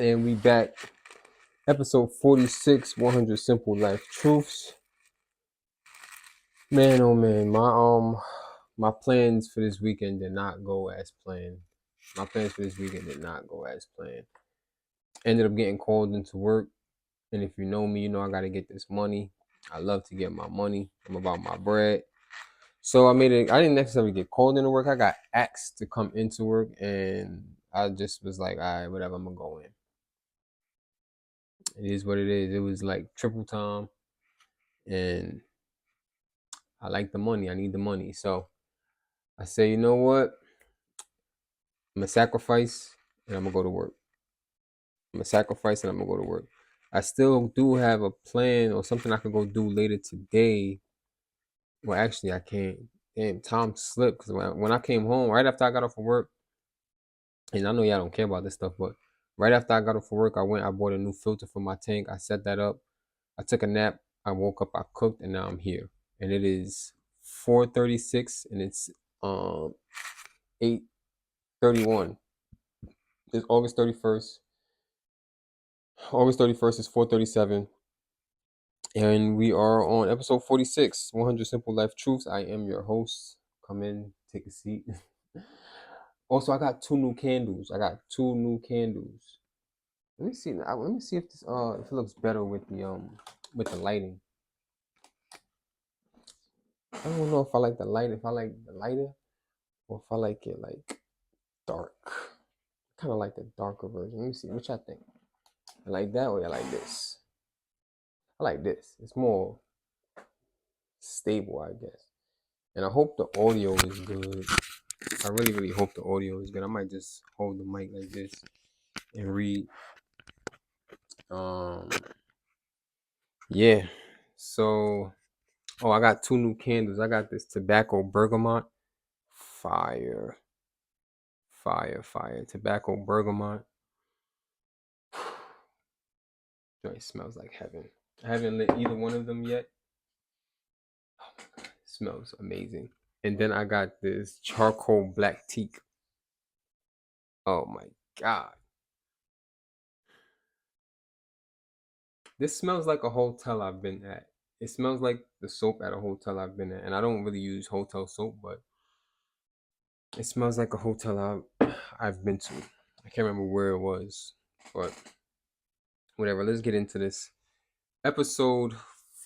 And we back. Episode 46, 100 Simple Life Truths. Man, oh man, my plans for this weekend did not go as planned. Ended up getting called into work, and if you know me, you know I gotta get this money. I love to get my money. I'm about my bread. So I didn't necessarily get called into work. I got asked to come into work, and I just was like, all right, whatever, I'm gonna go in. It is what it is. It was like triple time, and I like the money. I need the money. So I say, you know what? I'm gonna sacrifice and I'm gonna go to work. I still do have a plan or something I could go do later today. Well, actually, I can't. Damn, time slipped because when I came home, right after I got off of work, and I know y'all don't care about this stuff, but right after I got off of work, I bought a new filter for my tank. I set that up. I took a nap. I woke up. I cooked, and now I'm here. And it is 4:36, and it's 8:31. It's August 31st. August 31st is 4:37. And we are on episode 46, 100 Simple Life Truths. I am your host. Come in, take a seat. Also, I got two new candles. Let me see. Let me see if this if it looks better with the lighting. I don't know if I like the light. If I like the lighter, or if I like it like dark. Kind of like the darker version. Let me see. Which I think. I like that or I like this. I like this. It's more stable, I guess. And I hope the audio is good. I really, really hope the audio is good. I might just hold the mic like this and read. Yeah. So, I got two new candles. I got this tobacco bergamot. Fire. Tobacco bergamot. It smells like heaven. I haven't lit either one of them yet. Oh my god, it smells amazing. And then I got this charcoal black teak. Oh my god. This smells like a hotel I've been at. It smells like the soap at a hotel I've been at. And I don't really use hotel soap, but it smells like a hotel I've been to. I can't remember where it was, but whatever. Let's get into this. Episode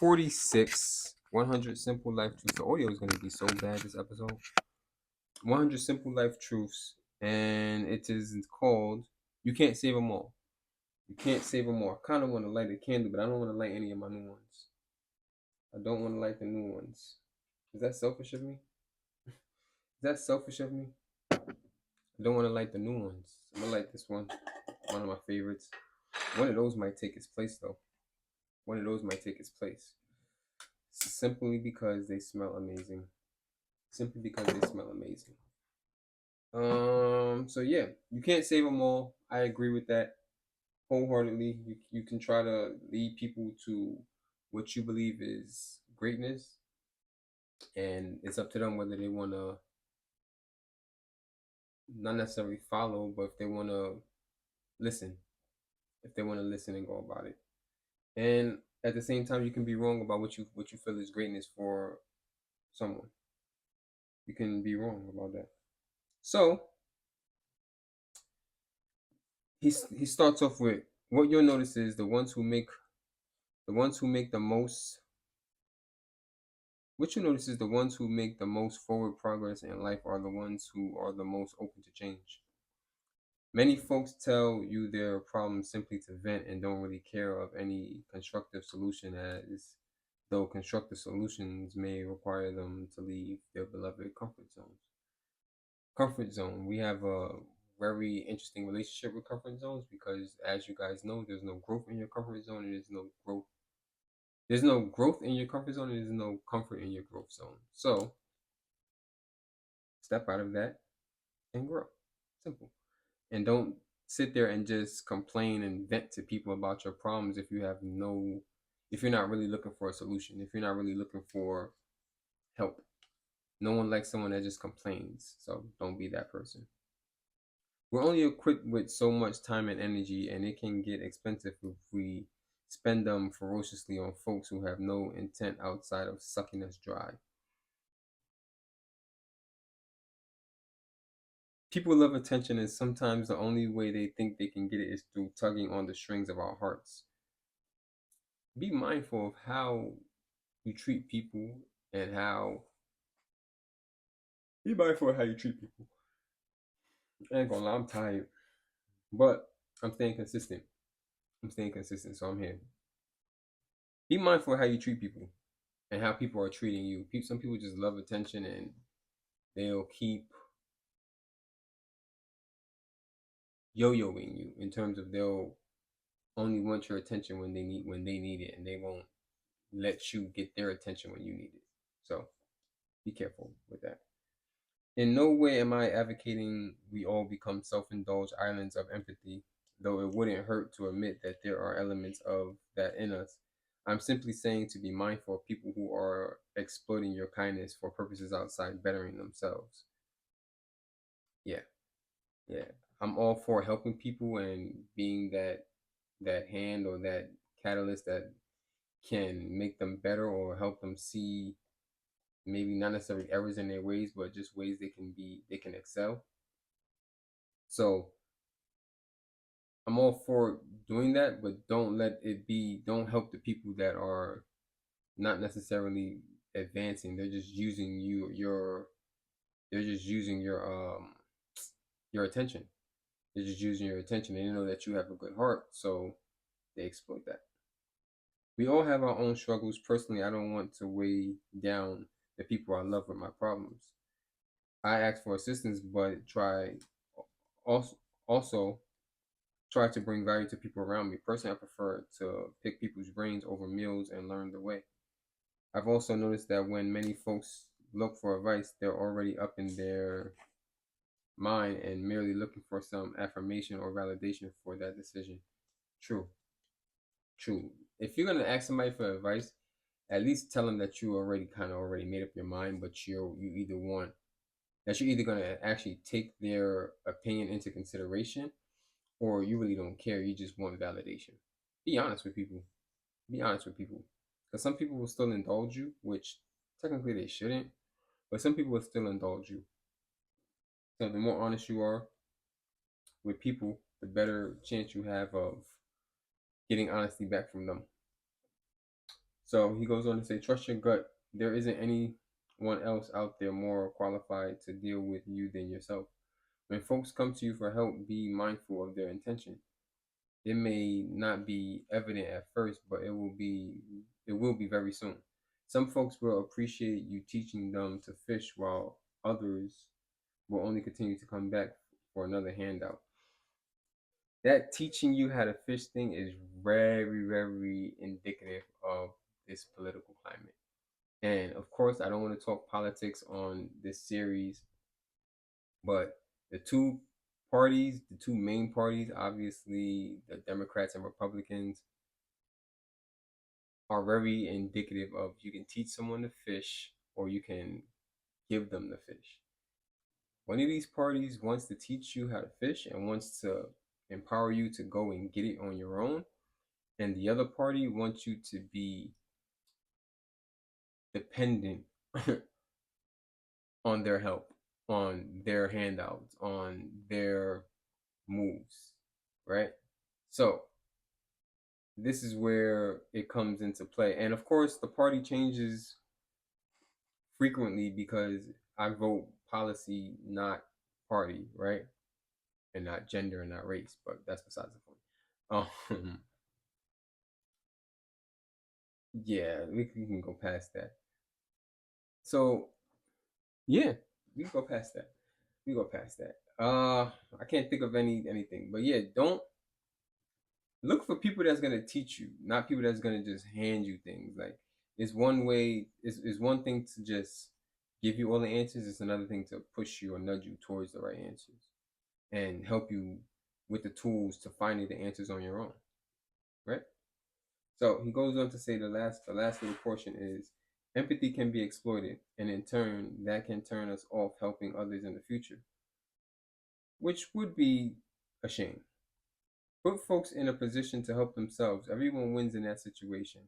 46, 100 Simple Life Truths. The audio is going to be so bad this episode. 100 Simple Life Truths. And it is called You Can't Save Them All. You can't save them all. I kind of want to light a candle, but I don't want to light any of my new ones. I don't want to light the new ones. Is that selfish of me? I don't want to light the new ones. I'm going to light this one of my favorites. One of those might take its place, though. Simply because they smell amazing. So yeah, you can't save them all. I agree with that wholeheartedly. You can try to lead people to what you believe is greatness, and it's up to them whether they want to not necessarily follow, but if they want to listen, and go about it. And at the same time, you can be wrong about what you feel is greatness for someone. You can be wrong about that. So he starts off with, what you'll notice is the ones who make the most. What you notice is the ones who make the most forward progress in life are the ones who are the most open to change. Many folks tell you their problems simply to vent and don't really care of any constructive solution, as though constructive solutions may require them to leave their beloved comfort zone. We have a very interesting relationship with comfort zones because, as you guys know, there's no growth in your comfort zone, and there's no growth in your comfort zone, and there's no comfort in your growth zone. So step out of that and grow. Simple. And don't sit there and just complain and vent to people about your problems if you're not really looking for a solution, if you're not really looking for help. No one likes someone that just complains, so don't be that person. We're only equipped with so much time and energy, and it can get expensive if we spend them ferociously on folks who have no intent outside of sucking us dry. People love attention, and sometimes the only way they think they can get it is through tugging on the strings of our hearts. Be mindful of how you treat people and how be mindful of how you treat people. I ain't gonna lie, I'm tired, but I'm staying consistent. I'm staying consistent, so I'm here. Be mindful of how you treat people and how people are treating you. Some people just love attention and they'll keep yo-yoing you in terms of they'll only want your attention when they need it, and they won't let you get their attention when you need it. So be careful with that. In no way am I advocating we all become self-indulged islands of empathy, though it wouldn't hurt to admit that there are elements of that in us. I'm simply saying to be mindful of people who are exploiting your kindness for purposes outside bettering themselves. Yeah, yeah. I'm all for helping people and being that hand or that catalyst that can make them better or help them see maybe not necessarily errors in their ways, but just ways they can excel. So I'm all for doing that, but don't help the people that are not necessarily advancing. They're just using they're just using your attention. They're just using your attention. They know that you have a good heart, so they exploit that. We all have our own struggles. Personally, I don't want to weigh down the people I love with my problems. I ask for assistance, but also also try to bring value to people around me. Personally, I prefer to pick people's brains over meals and learn the way. I've also noticed that when many folks look for advice, they're already up in their mind and merely looking for some affirmation or validation for that decision. True, true. If you're gonna ask somebody for advice, at least tell them that you already kind of already made up your mind, but you're either gonna actually take their opinion into consideration, or you really don't care. You just want validation. Be honest with people. Be honest with people, because some people will still indulge you, which technically they shouldn't, but some people will still indulge you. So the more honest you are with people, the better chance you have of getting honesty back from them. So he goes on to say, trust your gut. There isn't anyone else out there more qualified to deal with you than yourself. When folks come to you for help, be mindful of their intention. It may not be evident at first, but it will be very soon. Some folks will appreciate you teaching them to fish, while others will only continue to come back for another handout. That teaching you how to fish thing is very, very indicative of this political climate. And of course, I don't want to talk politics on this series, but the the two main parties, obviously the Democrats and Republicans, are very indicative of you can teach someone to fish or you can give them the fish. One of these parties wants to teach you how to fish and wants to empower you to go and get it on your own, and the other party wants you to be dependent on their help, on their handouts, on their moves, right? So this is where it comes into play. And of course, the party changes frequently because I vote policy, not party, right? And not gender and not race, but that's besides the point. Yeah, we can go past that. So yeah, we can go past that. We go past that. I can't think of anything, but yeah, don't look for people that's gonna teach you, not people that's gonna just hand you things. Like it's one thing to just give you all the answers. It's another thing to push you or nudge you towards the right answers and help you with the tools to finding the answers on your own, right? So he goes on to say the last little portion is empathy can be exploited, and in turn that can turn us off helping others in the future. which would be a shame. Put folks in a position to help themselves. Everyone wins in that situation.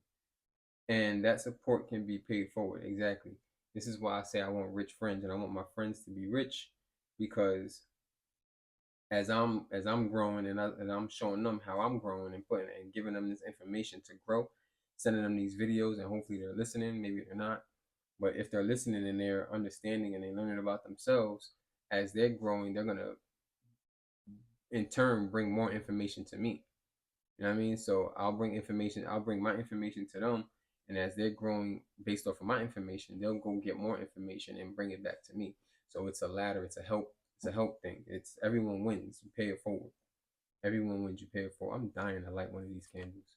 And that support can be paid forward. Exactly. This is why I say I want rich friends and I want my friends to be rich, because as I'm growing and I'm showing them how I'm growing and putting and giving them this information to grow, sending them these videos, and hopefully they're listening, maybe they're not. But if they're listening and they're understanding and they're learning about themselves, as they're growing, they're gonna in turn bring more information to me. You know what I mean? So I'll bring my information to them, and as they're growing based off of my information, they'll go get more information and bring it back to me. So it's a ladder, it's a help thing. It's everyone wins, you pay it forward. Everyone wins, you pay it forward. I'm dying to light one of these candles.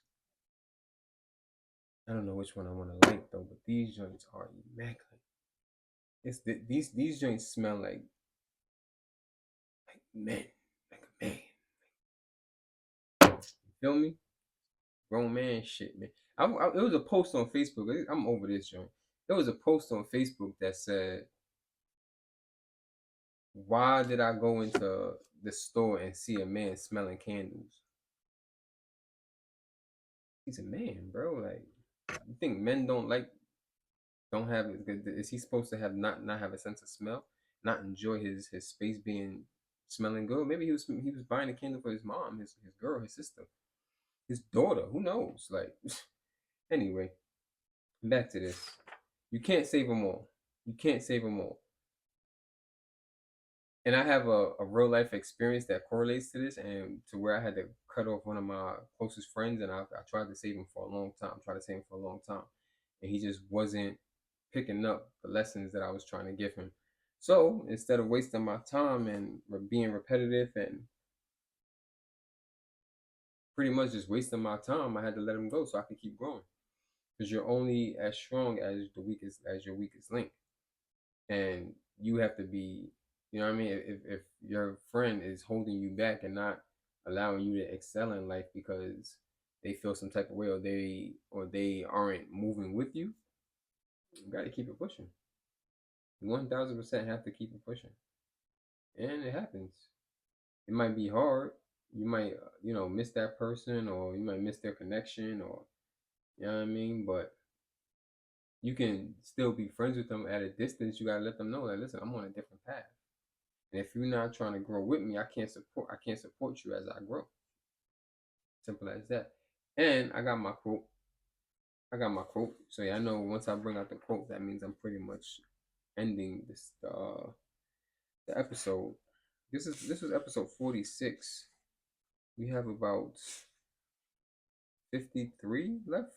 I don't know which one I want to light though, but these joints are immaculate. These joints smell like men, like a man. You feel me? Grown man shit, man. It was a post on Facebook. I'm over this joint. There was a post on Facebook that said, "Why did I go into the store and see a man smelling candles?" He's a man, bro. Like, you think men don't have? Is he supposed to have not have a sense of smell, not enjoy his space being smelling good? Maybe he was buying a candle for his mom, his girl, his sister, his daughter. Who knows? Like, anyway, back to this. You can't save them all. You can't save them all. And I have a real life experience that correlates to this, and to where I had to cut off one of my closest friends, and I tried to save him for a long time. Tried to save him for a long time, and he just wasn't picking up the lessons that I was trying to give him. So instead of wasting my time and being repetitive and pretty much just wasting my time, I had to let him go so I could keep growing. Because you're only as strong as your weakest link, and you have to be, you know what I mean. If your friend is holding you back and not allowing you to excel in life because they feel some type of way, or they aren't moving with you, you got to keep it pushing. 1,000% have to keep it pushing, and it happens. It might be hard. You might miss that person, or you might miss their connection, or you know what I mean. But you can still be friends with them at a distance. You gotta let them know that, listen, I'm on a different path. And if you're not trying to grow with me, I can't support you as I grow. Simple as that. And I got my quote. So yeah, I know once I bring out the quote, that means I'm pretty much ending the episode. This is episode 46. We have about 53 left.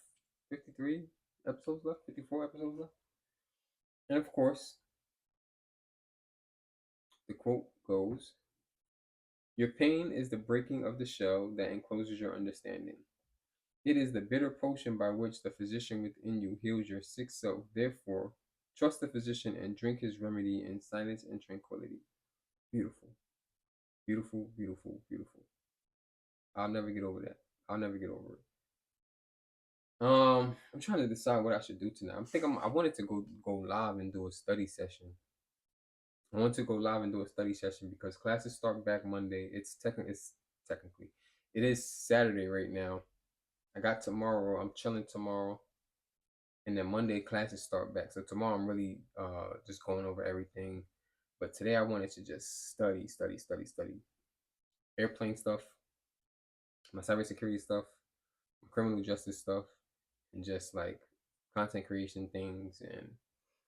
53 episodes left. 54 episodes left. And of course, the quote goes, "Your pain is the breaking of the shell that encloses your understanding. It is the bitter potion by which the physician within you heals your sick self. Therefore, trust the physician and drink his remedy in silence and tranquility." Beautiful. Beautiful, beautiful, beautiful. I'll never get over that. I'll never get over it. I'm trying to decide what I should do tonight. I wanted to go live and do a study session. I want to go live and do a study session because classes start back Monday. It's technically it is Saturday right now. I got tomorrow. I'm chilling tomorrow, and then Monday classes start back. So tomorrow I'm really just going over everything. But today I wanted to just study, study, study, study airplane stuff, my cybersecurity stuff, my criminal justice stuff, and just like content creation things. And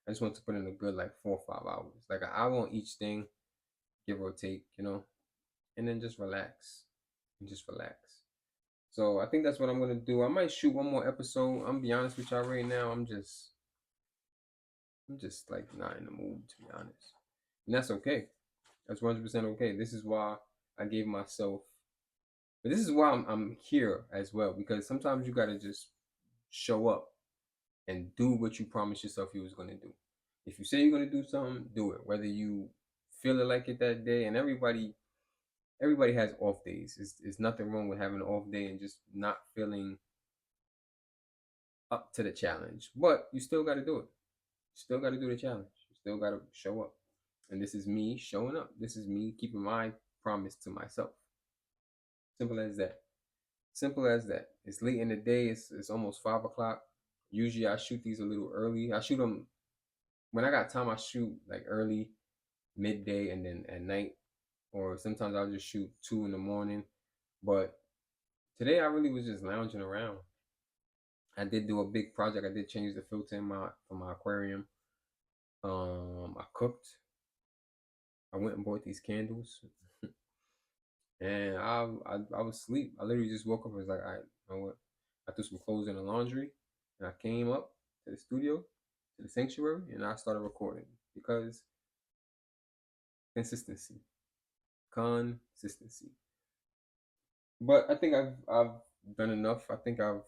I just want to put in a good like 4 or 5 hours, like an hour on each thing, give or take, and then just relax and just relax. So I think that's what I'm gonna do. I might shoot one more episode. I'm gonna be honest with y'all right now. I'm just like not in the mood, to be honest, and that's okay. That's 100% okay. This is why I gave myself. But this is why I'm here as well, because sometimes you gotta just show up and do what you promised yourself you was gonna do. If you say you're gonna do something, do it. Whether you feel it like it that day, and everybody has off days. It's nothing wrong with having an off day and just not feeling up to the challenge. But you still got to do it. You still got to do the challenge. You still got to show up. And this is me showing up. This is me keeping my promise to myself. Simple as that. Simple as that. It's late in the day. It's almost 5 o'clock. Usually I shoot these a little early. I shoot them when I got time. I shoot like early, midday, and then at night. Or sometimes I'll just shoot 2 in the morning. But today I really was just lounging around. I did do a big project. I did change the filter in my for my aquarium. I cooked. I went and bought these candles, and I was asleep. I literally just woke up and was like, all right, you know what? I threw some clothes in the laundry, and I came up to the studio, to the sanctuary, and I started recording because consistency, consistency. But I think I've done enough. I think I'm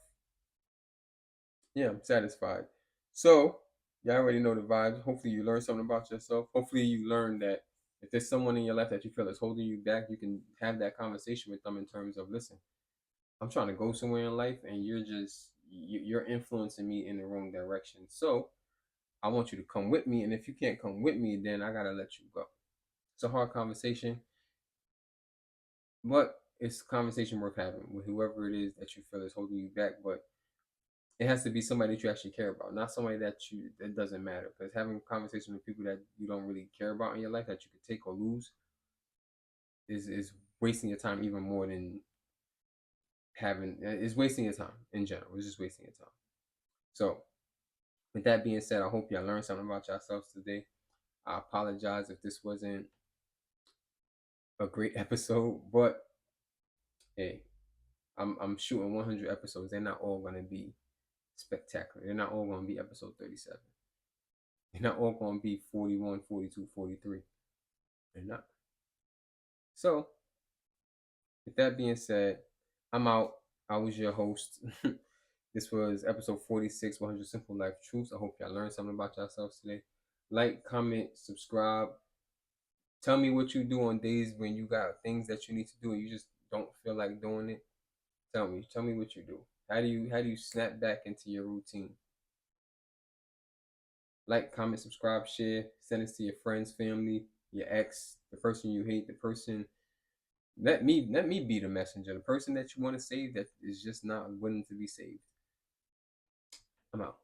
satisfied. So y'all already know the vibes. Hopefully you learned something about yourself. Hopefully you learned that if there's someone in your life that you feel is holding you back, you can have that conversation with them in terms of, listen, I'm trying to go somewhere in life, and you're influencing me in the wrong direction. So I want you to come with me, and if you can't come with me, then I gotta let you go. It's a hard conversation, but it's a conversation worth having with whoever it is that you feel is holding you back. But it has to be somebody that you actually care about, not somebody that doesn't matter. Because having a conversation with people that you don't really care about in your life, that you could take or lose, is wasting your time even more than is wasting your time in general. It's just wasting your time. So with that being said, I hope y'all learned something about yourselves today. I apologize if this wasn't a great episode, but hey, I'm shooting 100 episodes. They're not all gonna be spectacular. They're not all gonna be episode 37. They're not all gonna be 41, 42, 43. They're not. So with that being said, I'm out. I was your host. This was episode 46, 100 Simple Life Truths. I hope y'all learned something about yourselves today. Like, comment, subscribe. Tell me what you do on days when you got things that you need to do and you just don't feel like doing it. Tell me what you do. How do you snap back into your routine? Like, comment, subscribe, share, send this to your friends, family, your ex, the person you hate, the person. Let me be the messenger, the person that you want to save that is just not willing to be saved. I'm out.